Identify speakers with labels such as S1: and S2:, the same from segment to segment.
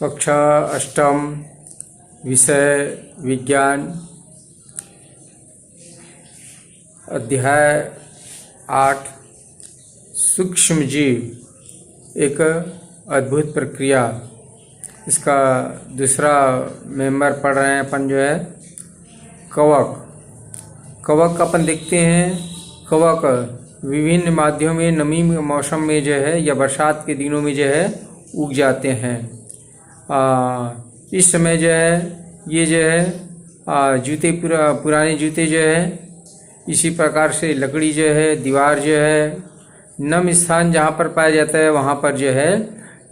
S1: कक्षा अष्टम, विषय विज्ञान, अध्याय 8 सूक्ष्म जीव एक अद्भुत प्रक्रिया। इसका दूसरा मेंबर पढ़ रहे हैं अपन, जो है कवक। कवक अपन देखते हैं, कवक विभिन्न माध्यमों में नमी मौसम में जो है या बरसात के दिनों में जो है उग जाते हैं। इस समय जो है ये जो है जूते पुराने जूते जो है, इसी प्रकार से लकड़ी जो है, दीवार जो है, नम स्थान जहाँ पर पाया जाता है वहाँ पर जो है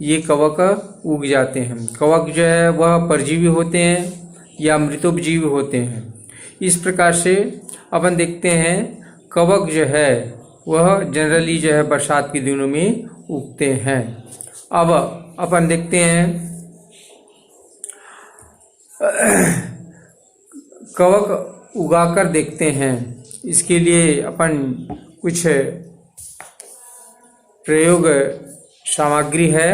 S1: ये कवक उग जाते हैं। कवक जो है वह परजीवी होते हैं या मृतोपजीवी होते हैं। इस प्रकार से अपन देखते हैं कवक जो है वह जनरली जो है बरसात के दिनों में उगते हैं। अब अपन देखते हैं कवक उगाकर देखते हैं। इसके लिए अपन कुछ प्रयोग सामग्री है।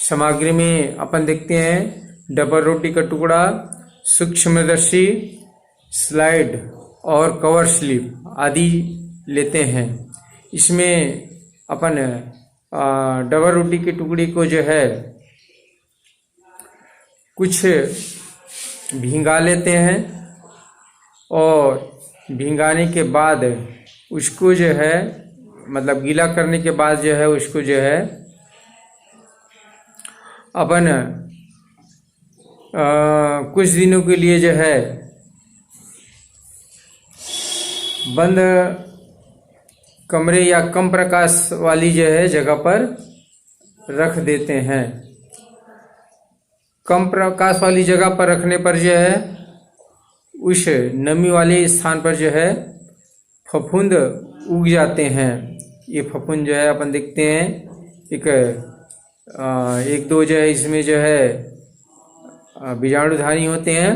S1: सामग्री में अपन देखते हैं डबल रोटी का टुकड़ा, सूक्ष्मदर्शी, स्लाइड और कवर स्लिप आदि लेते हैं। इसमें अपन डबल रोटी के टुकड़े को जो है कुछ भिंगा लेते हैं और भिंगाने के बाद उसको जो है मतलब गीला करने के बाद जो है उसको जो है अपन कुछ दिनों के लिए जो है बंद कमरे या कम प्रकाश वाली जो है जगह पर रख देते हैं। कम प्रकाश वाली जगह पर रखने पर जो है उस नमी वाले स्थान पर जो है फफूंद उग जाते हैं। ये फफूंद जो है अपन देखते हैं एक दो जो है इसमें जो है बीजाणुधानी होते हैं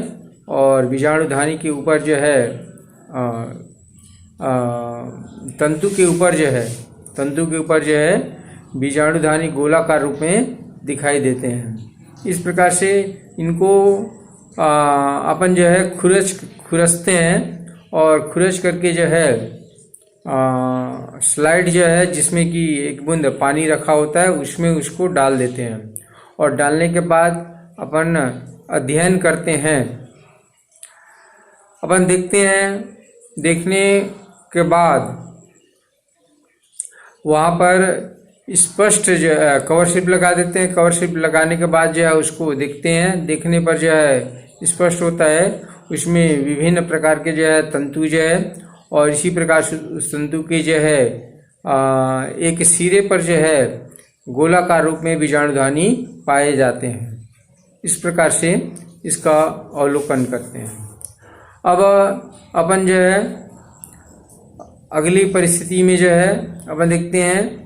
S1: और बीजाणुधानी के ऊपर जो है तंतु के ऊपर जो है बीजाणुधानी गोलाकार रूप में दिखाई देते हैं। इस प्रकार से इनको अपन जो है खुरसते हैं और खुरस करके जो है स्लाइड जो है जिसमें कि एक बूंद पानी रखा होता है उसमें उसको डाल देते हैं और डालने के बाद अपन अध्ययन करते हैं। अपन देखते हैं, देखने के बाद वहाँ पर स्पष्ट जो है कवर स्लिप लगा देते हैं। कवर स्लिप लगाने के बाद जो है उसको देखते हैं। देखने पर जो है स्पष्ट होता है उसमें विभिन्न प्रकार के जो है तंतु जो है और इसी प्रकार से उस तंतु के जो है एक सिरे पर जो है गोलाकार रूप में बीजाणुधानी पाए जाते हैं। इस प्रकार से इसका अवलोकन करते हैं। अब अपन जो है अगली परिस्थिति में जो है अपन देखते हैं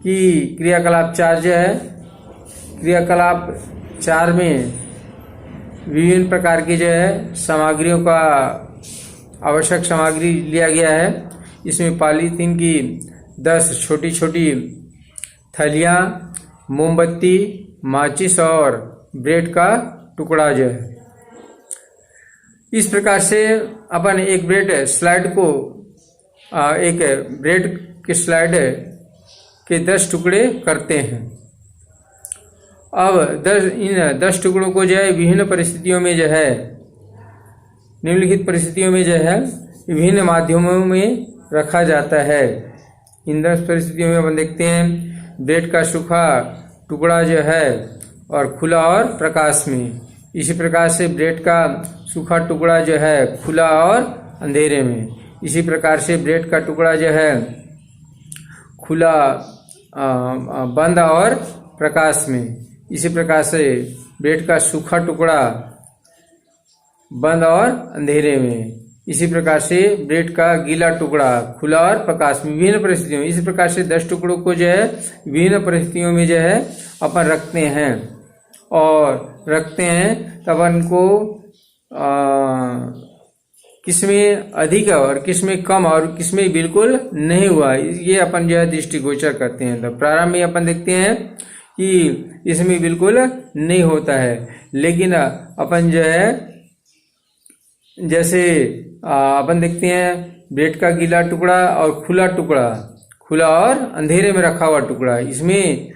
S1: कि क्रियाकलाप 4 जो है, क्रियाकलाप 4 में विभिन्न प्रकार की जो है सामग्रियों का आवश्यक सामग्री लिया गया है। इसमें पॉलीथीन की 10 छोटी छोटी थैलियाँ, मोमबत्ती, माचिस और ब्रेड का टुकड़ा जो है। इस प्रकार से अपन एक ब्रेड के स्लाइड के 10 टुकड़े करते हैं। अब इन 10 टुकड़ों को जो है विभिन्न परिस्थितियों में जो है निम्नलिखित परिस्थितियों में जो है विभिन्न माध्यमों में रखा जाता है। इन 10 परिस्थितियों में अपन देखते हैं ब्रेड का सूखा टुकड़ा जो है और खुला और प्रकाश में। इसी प्रकार से ब्रेड का सूखा टुकड़ा जो है खुला और अंधेरे में। इसी प्रकार से ब्रेड का टुकड़ा जो है खुला बंद और प्रकाश में। इसी प्रकार से ब्रेड का सूखा टुकड़ा बंद और अंधेरे में। इसी प्रकार से ब्रेड का गीला टुकड़ा खुला और प्रकाश में, विभिन्न परिस्थितियों में। इसी प्रकार से 10 टुकड़ों को जो है विभिन्न परिस्थितियों में जो है अपन रखते हैं और रखते हैं तब अपन को किसमें अधिक और किसमें कम और किसमें बिल्कुल नहीं हुआ, ये अपन जो है दृष्टिगोचर करते हैं। तो प्रारंभ में अपन देखते हैं कि इसमें बिल्कुल नहीं होता है। लेकिन अपन जो है जैसे अपन देखते हैं ब्रेड का गीला टुकड़ा और खुला टुकड़ा, खुला और अंधेरे में रखा हुआ टुकड़ा, इसमें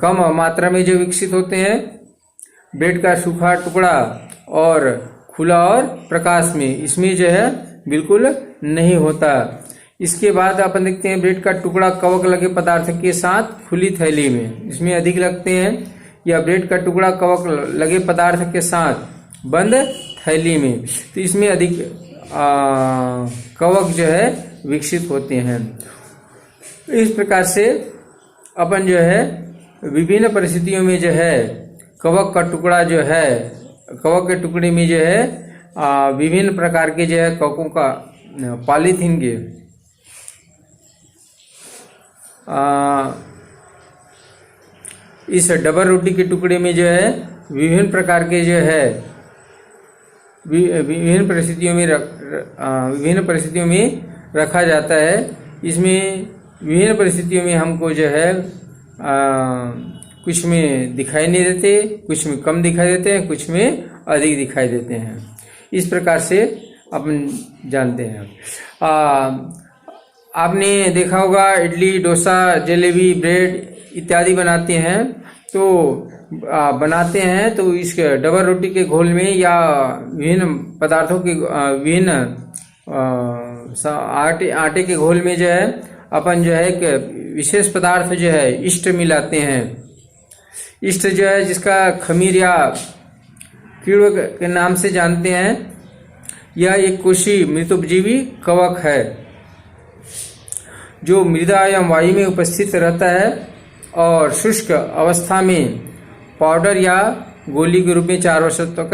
S1: कम मात्रा में जो विकसित होते हैं। ब्रेड का सूखा टुकड़ा और खुला और प्रकाश में, इसमें जो है बिल्कुल नहीं होता। इसके बाद अपन देखते हैं ब्रेड का टुकड़ा कवक लगे पदार्थ के साथ खुली थैली में, इसमें अधिक लगते हैं। या ब्रेड का टुकड़ा कवक लगे पदार्थ के साथ बंद थैली में, तो इसमें अधिक कवक जो है विकसित होते हैं। इस प्रकार से अपन जो है विभिन्न परिस्थितियों में जो है कवक का टुकड़ा जो है, कवक के टुकड़े में जो है विभिन्न प्रकार के जो है कवकों का पॉलीथीन के इस डबल रोटी के टुकड़े में जो है विभिन्न प्रकार के जो है विभिन्न परिस्थितियों में रखा जाता है। इसमें विभिन्न परिस्थितियों में हमको जो है कुछ में दिखाई नहीं देते, कुछ में कम दिखाई देते हैं, कुछ में अधिक दिखाई देते हैं। इस प्रकार से अपन जानते हैं। आपने देखा होगा इडली, डोसा, जलेबी, ब्रेड इत्यादि बनाते हैं तो इस डबल रोटी के घोल में या विभिन्न पदार्थों के विभिन्न आटे के घोल में जो है अपन जो है एक विशेष पदार्थ जो है इष्ट मिलाते हैं। इष्ट जो है जिसका खमीर या कीड़ों के नाम से जानते हैं, यह एक कोशी मृतोपजीवी कवक है जो मृदा एवं वायु में उपस्थित रहता है और शुष्क अवस्था में पाउडर या गोली के रूप में 4 वर्षों तक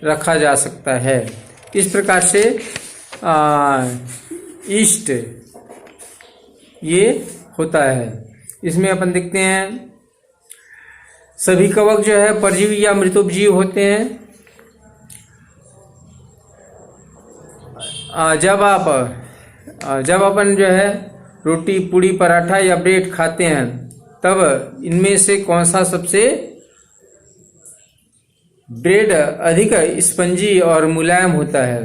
S1: रखा जा सकता है। इस प्रकार से ईस्ट ये होता है। इसमें अपन देखते हैं सभी कवक जो है परजीवी या मृतोपजीवी होते हैं। जब अपन जो है रोटी, पूड़ी, पराठा या ब्रेड खाते हैं तब इनमें से कौन सा सबसे ब्रेड अधिक स्पंजी और मुलायम होता है,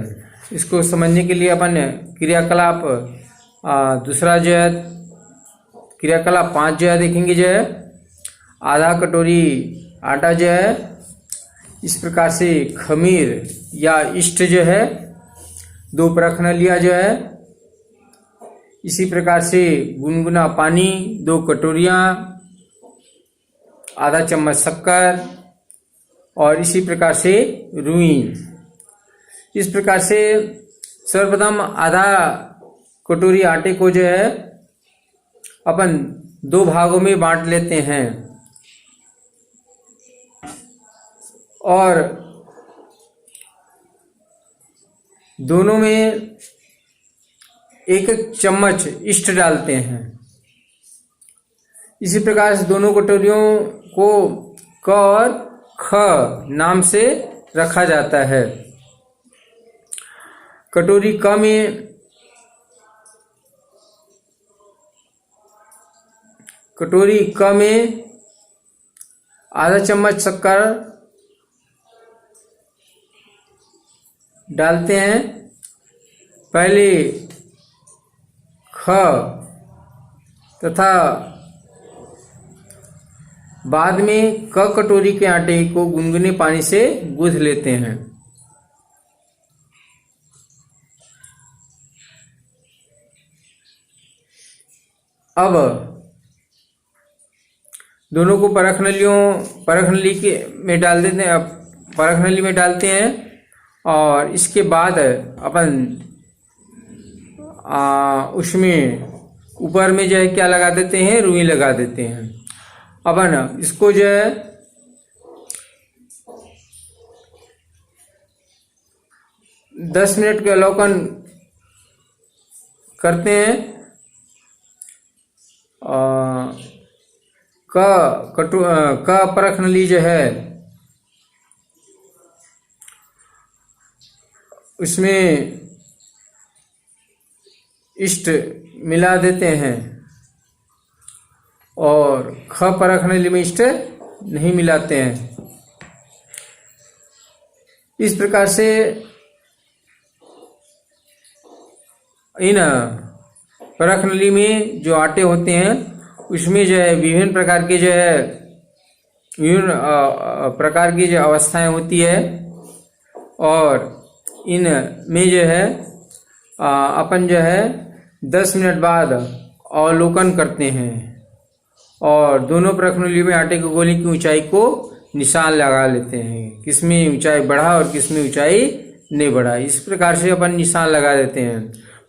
S1: इसको समझने के लिए अपन क्रियाकलाप दूसरा जो है क्रियाकलाप 5 जो है देखेंगे। जो है आधा कटोरी आटा जो है इस प्रकार से खमीर या इष्ट जो है 2 परख नलियाँ जो है, इसी प्रकार से गुनगुना पानी 2 कटोरियाँ, आधा चम्मच शक्कर और इसी प्रकार से रुई। इस प्रकार से सर्वप्रथम आधा कटोरी आटे को जो है अपन 2 भागों में बांट लेते हैं और दोनों में 1-1 चम्मच इष्ट डालते हैं। इसी प्रकार से दोनों कटोरियों को क और ख नाम से रखा जाता है। कटोरी क में आधा चम्मच शक्कर डालते हैं। पहले ख तथा बाद में क कटोरी के आटे को गुनगुने पानी से गूंथ लेते हैं। अब दोनों को परख नली में डाल देते हैं, परख नली में डालते हैं और इसके बाद अपन उसमें ऊपर में जो है क्या लगा देते हैं, रुई लगा देते हैं। अपन इसको जो है दस मिनट के अवलोकन करते हैं। क परख नली जो है उसमें इष्ट मिला देते हैं और ख परख नली में इष्ट नहीं मिलाते हैं। इस प्रकार से इन परख नली में जो आटे होते हैं उसमें जो है विभिन्न प्रकार के जो है विभिन्न प्रकार की जो अवस्थाएं होती है, और इन में जो है अपन जो है 10 मिनट बाद अवलोकन करते हैं और दोनों परख नली में आटे की गोली की ऊंचाई को निशान लगा लेते हैं, किसमें ऊंचाई बढ़ा और किसमें ऊंचाई नहीं बढ़ा। इस प्रकार से अपन निशान लगा देते हैं।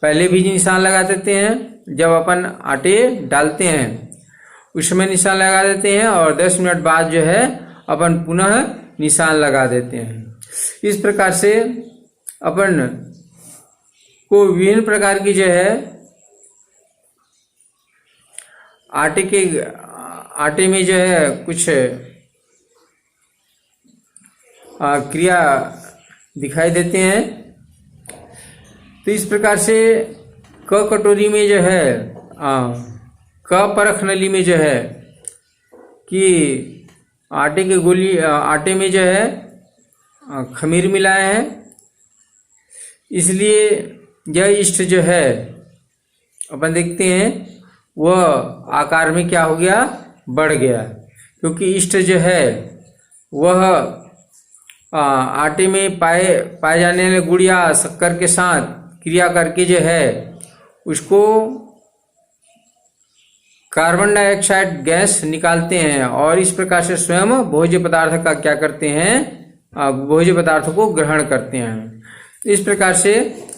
S1: पहले भी निशान लगा देते हैं, जब अपन आटे डालते हैं उसमें निशान लगा देते हैं, और 10 मिनट बाद जो है अपन पुनः निशान लगा देते हैं। इस प्रकार से अपन को विभिन्न प्रकार की जो है आटे में जो है कुछ क्रिया दिखाई देते हैं। तो इस प्रकार से क कटोरी में जो है क परख नली में जो है कि आटे में जो है खमीर मिलाए हैं, इसलिए यह इष्ट जो है अपन देखते हैं वह आकार में क्या हो गया, बढ़ गया, क्योंकि इष्ट जो है वह आटे में पाए जाने वाले गुड़ या शक्कर के साथ क्रिया करके जो है उसको कार्बन डाइऑक्साइड गैस निकालते हैं, और इस प्रकार से स्वयं भोज्य पदार्थ का क्या करते हैं, भोज्य पदार्थ को ग्रहण करते हैं। इस प्रकार से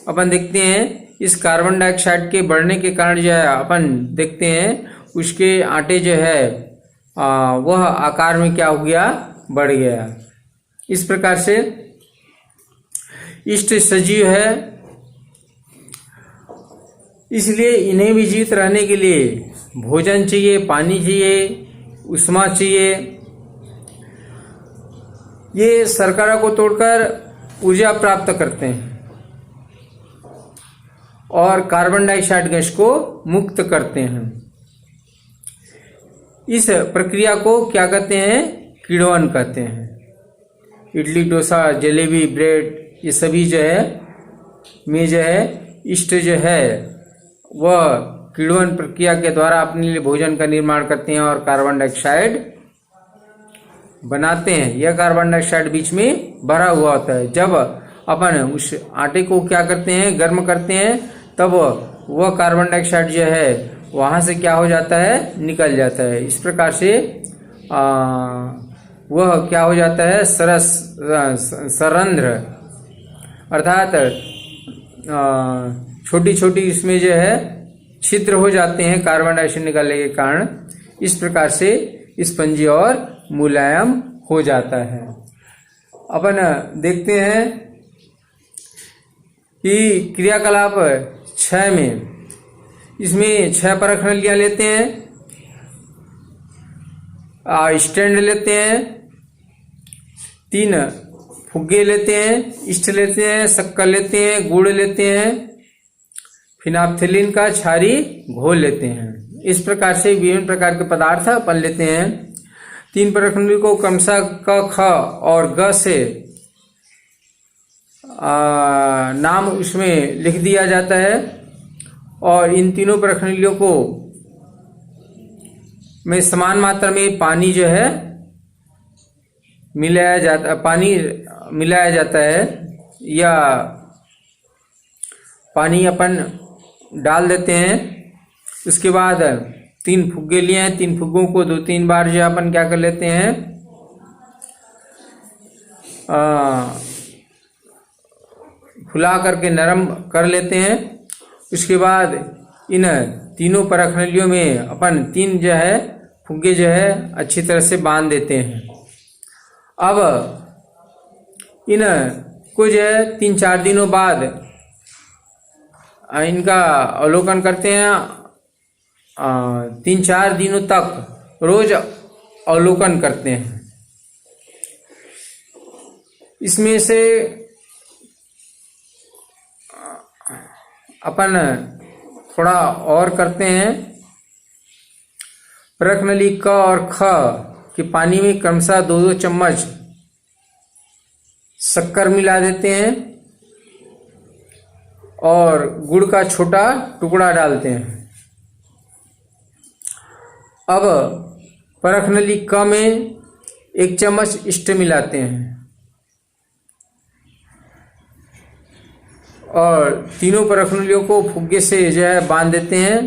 S1: अपन देखते हैं इस कार्बन डाइऑक्साइड के बढ़ने के कारण जो है अपन देखते हैं उसके आटे जो है वह आकार में क्या हो गया, बढ़ गया। इस प्रकार से इष्ट सजीव है, इसलिए इन्हें भी जीवित रहने के लिए भोजन चाहिए, पानी चाहिए, उष्मा चाहिए। ये शर्करा को तोड़कर ऊर्जा प्राप्त करते हैं और कार्बन डाइऑक्साइड गैस को मुक्त करते हैं। इस प्रक्रिया को क्या कहते हैं, किण्वन कहते हैं। इडली, डोसा, जलेबी, ब्रेड ये सभी जो है में जो है इष्ट जो है वह किण्वन प्रक्रिया के द्वारा अपने लिए भोजन का निर्माण करते हैं और कार्बन डाइऑक्साइड बनाते हैं। यह कार्बन डाइऑक्साइड बीच में भरा हुआ होता है। जब अपन उस आटे को क्या करते हैं, गर्म करते हैं, तब वह कार्बन डाइऑक्साइड जो है वहां से क्या हो जाता है, निकल जाता है। इस प्रकार से वह क्या हो जाता है, सरंध्र, अर्थात छोटी छोटी इसमें जो है छिद्र हो जाते हैं कार्बन डाइऑक्साइड निकलने के कारण। इस प्रकार से स्पंजी और मुलायम हो जाता है। अपन देखते हैं कि क्रियाकलाप 6 में, इसमें 6 परख नलियां लेते हैं, स्टैंड लेते हैं, 3 फुग्गे लेते हैं, इष्ट लेते हैं, शक्कर लेते हैं, गुड़ लेते हैं, फिनाप्थेलिन का क्षारी घोल लेते हैं। इस प्रकार से विभिन्न प्रकार के पदार्थ अपन लेते हैं। 3 परख नली को क्रमशः क, ख और ग से नाम उसमें लिख दिया जाता है, और इन तीनों परख नलियों को में समान मात्रा में पानी जो है मिलाया जाता है, या पानी अपन डाल देते हैं। उसके बाद 3 फुग्गे लिए हैं, 3 फुग्गों को 2-3 बार जो अपन क्या कर लेते हैं, फुला करके नरम कर लेते हैं। उसके बाद इन तीनों परख नलियों में अपन 3 जो है फुग्गे जो है अच्छी तरह से बांध देते हैं। अब इन को जो है 3-4 दिनों बाद इनका अवलोकन करते हैं। 3-4 दिनों तक रोज अवलोकन करते हैं। इसमें से अपन थोड़ा और करते हैं, परख नली क और ख के पानी में क्रमशः 2-2 चम्मच शक्कर मिला देते हैं और गुड़ का छोटा टुकड़ा डालते हैं। अब परख नली क में 1 चम्मच इष्ट मिलाते हैं और तीनों परख नलियों को फुग्गे से जो है बांध देते हैं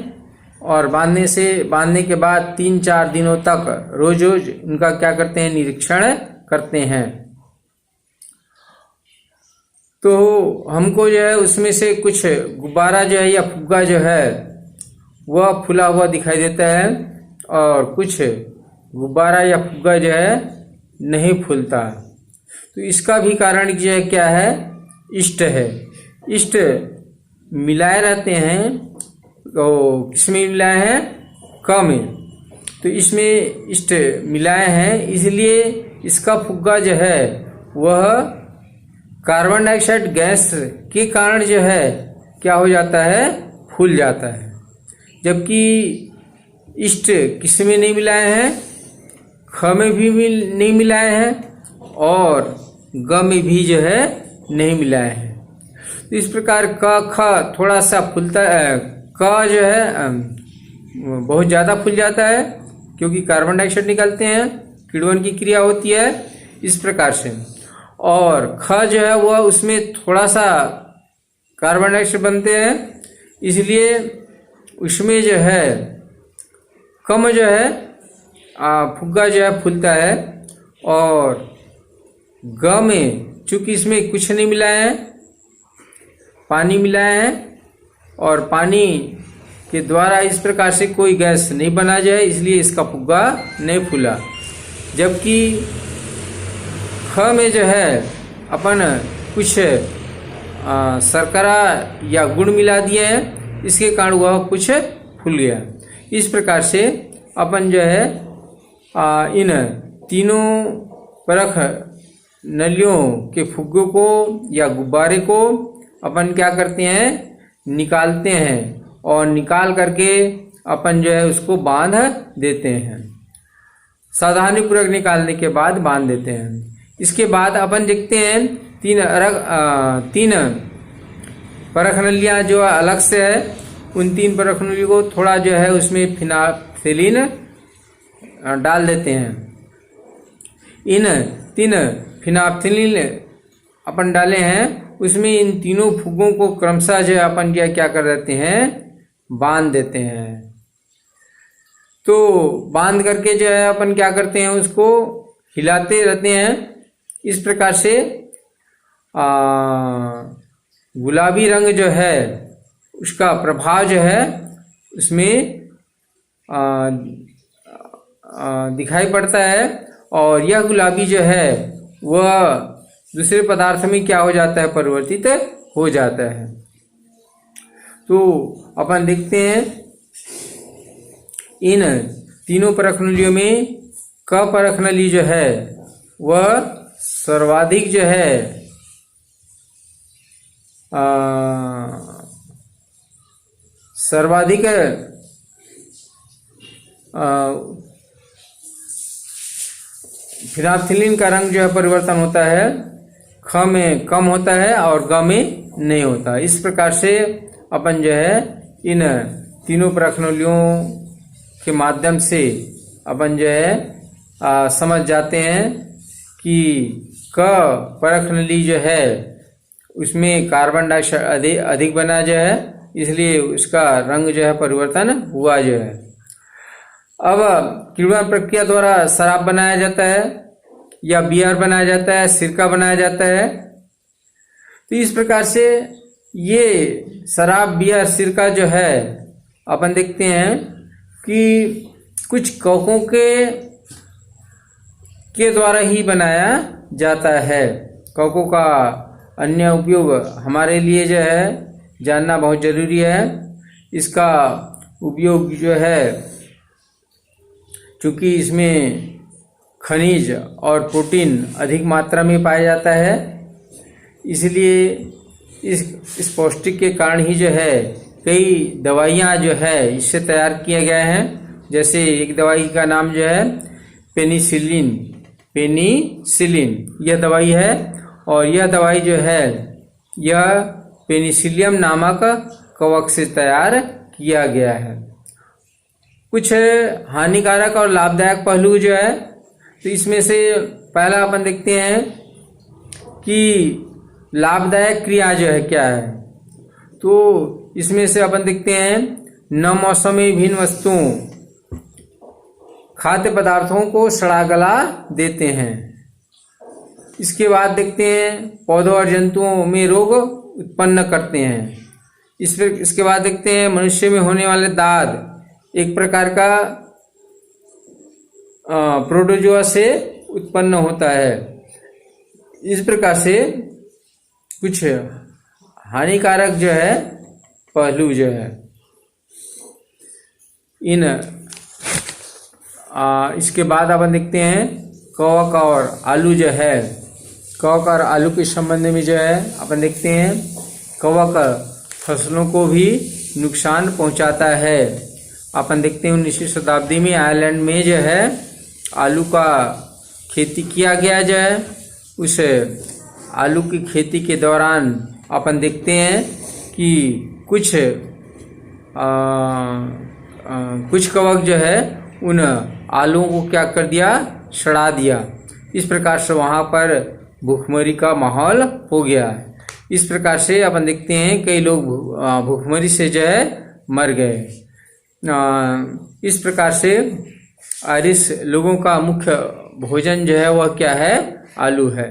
S1: और बांधने के बाद 3-4 दिनों तक रोज रोज उनका क्या करते हैं, निरीक्षण करते हैं। तो हमको जो है उसमें से कुछ गुब्बारा जो है या फुग्गा जो है वह फूला हुआ दिखाई देता है और कुछ गुब्बारा या फुग्गा जो है नहीं फूलता। तो इसका भी कारण जो है क्या है, इष्ट है। इष्ट मिलाए रहते हैं, तो किसमें मिलाए हैं, क में। तो इसमें इष्ट मिलाए हैं, इसलिए इसका फुग्गा जो है वह कार्बन डाइऑक्साइड गैस के कारण जो है क्या हो जाता है, फूल जाता है। जबकि इष्ट किस में नहीं मिलाए हैं, ख में भी नहीं मिलाए हैं और ग में भी जो है नहीं मिलाए हैं। तो इस प्रकार क ख थोड़ा सा फूलता है, क जो है बहुत ज़्यादा फूल जाता है क्योंकि कार्बन डाइऑक्साइड निकलते हैं, किण्वन की क्रिया होती है इस प्रकार से। और ख जो है वह उसमें थोड़ा सा कार्बन डाइऑक्साइड बनते हैं, इसलिए उसमें जो है कम जो है फुग्गा जो है फूलता है। और ग में चूंकि इसमें कुछ नहीं मिलाया है, पानी मिलाया है और पानी के द्वारा इस प्रकार से कोई गैस नहीं बना जाए, इसलिए इसका फुग्गा नहीं फूला। जबकि ख में जो है अपन कुछ शर्करा या गुड़ मिला दिए हैं, इसके कारण वह कुछ फूल गया। इस प्रकार से अपन जो है इन तीनों परख नलियों के फुग्गों को या गुब्बारे को अपन क्या करते हैं, निकालते हैं और निकाल करके अपन जो है उसको बांध देते हैं। सावधानीपूर्वक निकालने के बाद बांध देते हैं। इसके बाद अपन देखते हैं तीन परख नलियाँ जो अलग से है, उन 3 परख नलियों को थोड़ा जो है उसमें फिनाइलिन डाल देते हैं। इन 3 फिनाइलिन अपन डाले हैं, उसमें इन तीनों फुग्गों को क्रमशः जो है अपन क्या कर देते हैं, बांध देते हैं। तो बांध करके जो है अपन क्या करते हैं, उसको हिलाते रहते हैं। इस प्रकार से गुलाबी रंग जो है उसका प्रभाव जो है उसमें दिखाई पड़ता है और यह गुलाबी जो है वह दूसरे पदार्थ में क्या हो जाता है, परिवर्तित हो जाता है। तो अपन देखते हैं इन तीनों परख नलियों में क परख नली जो है वह सर्वाधिक जो है सर्वाधिक फिनाइलिन का रंग जो है परिवर्तन होता है, ख में कम होता है और ग में नहीं होता। इस प्रकार से अपन जो है इन तीनों परख नलियों के माध्यम से अपन जो है समझ जाते हैं कि क परख नली जो है उसमें कार्बन डाइऑक्साइड अधिक बना जो है, इसलिए उसका रंग जो है परिवर्तन हुआ जो है। अब किण्वन प्रक्रिया द्वारा शराब बनाया जाता है या बियर बनाया जाता है, सिरका बनाया जाता है। तो इस प्रकार से ये शराब, बियर, सिरका जो है अपन देखते हैं कि कुछ कवकों के द्वारा ही बनाया जाता है। कवकों का अन्य उपयोग हमारे लिए जो है जानना बहुत जरूरी है। इसका उपयोग जो है चूँकि इसमें खनिज और प्रोटीन अधिक मात्रा में पाया जाता है, इसलिए इस पौष्टिक के कारण ही जो है कई दवाइयाँ जो है इससे तैयार किए गए हैं जैसे एक दवाई का नाम जो है पेनिसिलिन, यह दवाई है, और यह दवाई जो है यह पेनिसिलियम नामक कवक से तैयार किया गया है। कुछ हानिकारक और लाभदायक पहलू जो है, तो इसमें से पहला अपन देखते हैं कि लाभदायक क्रिया जो है क्या है। तो इसमें से अपन देखते हैं न मौसमी विभिन्न वस्तुओं, खाद्य पदार्थों को सड़ा गला देते हैं। इसके बाद देखते हैं पौधों और जंतुओं में रोग उत्पन्न करते हैं। इसके बाद देखते हैं मनुष्य में होने वाले दाद एक प्रकार का प्रोटोजोआ से उत्पन्न होता है। इस प्रकार से कुछ हानिकारक जो है पहलू जो है इन इसके बाद अपन देखते हैं कवक और आलू जो है। कवक और आलू के संबंध में जो है अपन देखते हैं कवक फसलों को भी नुकसान पहुंचाता है। अपन देखते हैं 19वीं शताब्दी में आयरलैंड में जो है आलू का खेती किया गया जो है। उस आलू की खेती के दौरान अपन देखते हैं कि कुछ कवक जो है उन आलूओं को क्या कर दिया, सड़ा दिया। इस प्रकार से वहाँ पर भूखमरी का माहौल हो गया। इस प्रकार से अपन देखते हैं कई लोग भूखमरी से जो है मर गए। इस प्रकार से आयरिश लोगों का मुख्य भोजन जो है वह क्या है, आलू है।